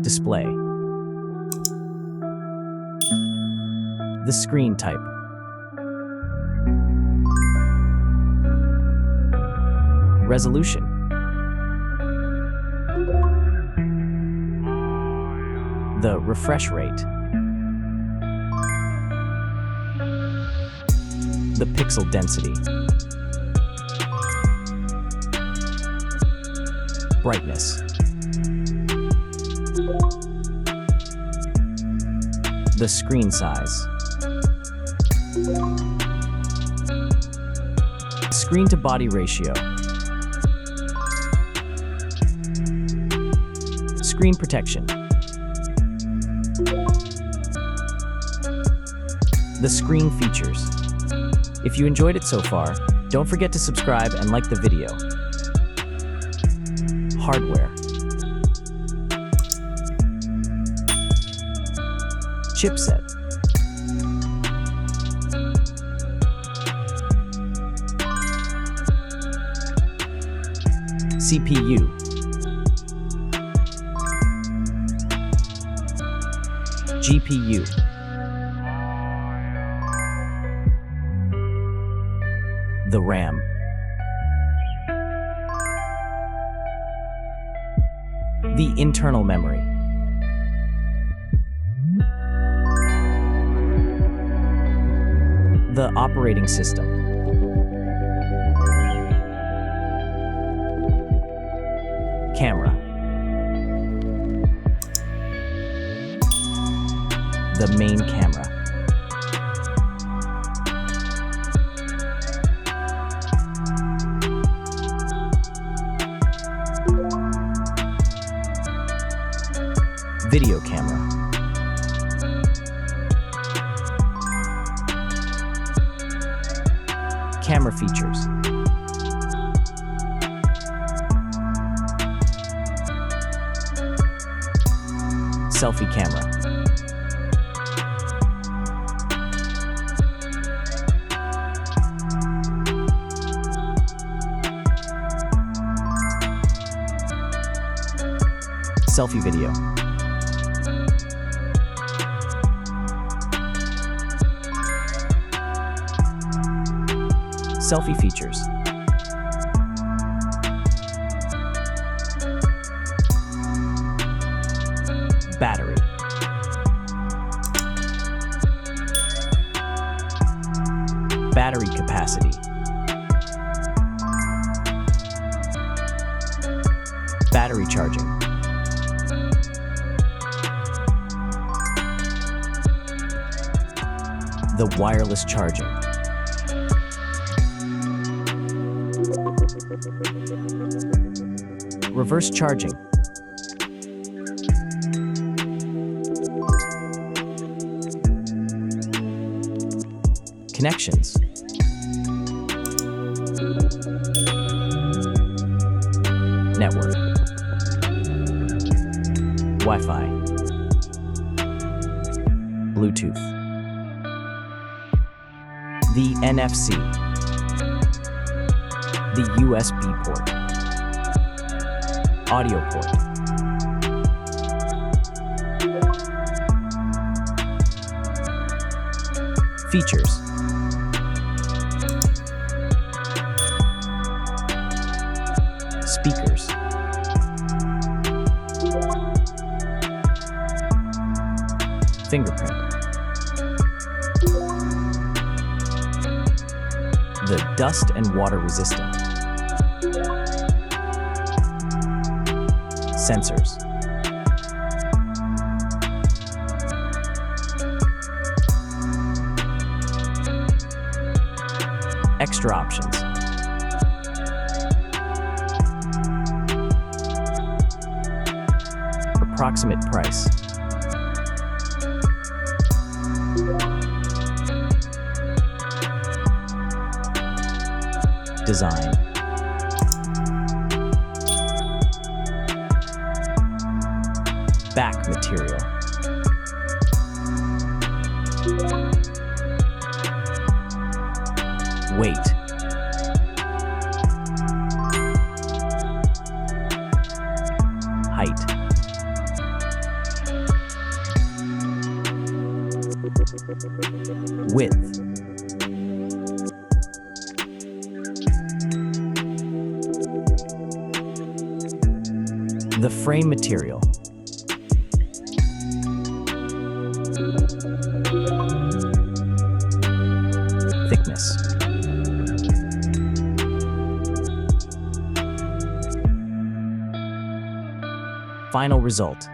Display. The screen type. Resolution. The refresh rate. The pixel density. Brightness. The screen size. Screen to body ratio. Screen protection. The screen features. If you enjoyed it so far, don't forget to subscribe and like the video. Hardware. Chipset. CPU. GPU. The RAM. The internal memory. The operating system. Camera. The main camera. Video camera. Camera features. Selfie camera. Selfie video. Selfie features. Battery. Battery capacity. Battery charging. The wireless charging. Reverse charging. Connections. Network. Wi-Fi. Bluetooth. The NFC. The USB port. Audio port. Features. Speakers. Fingerprint. The dust and water resistant. Sensors. Extra options. Approximate price. Design. Back material. Weight. Width. The frame material. Thickness. Final result.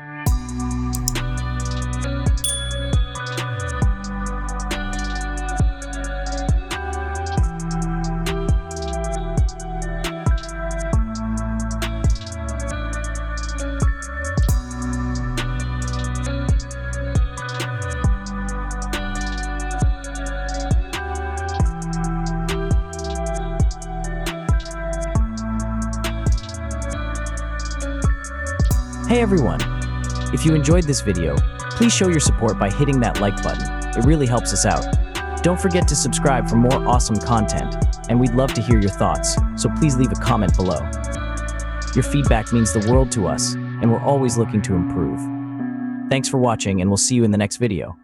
Hey everyone! If you enjoyed this video, please show your support by hitting that like button. It really helps us out. Don't forget to subscribe for more awesome content, and we'd love to hear your thoughts, so please leave a comment below. Your feedback means the world to us, and we're always looking to improve. Thanks for watching, and we'll see you in the next video.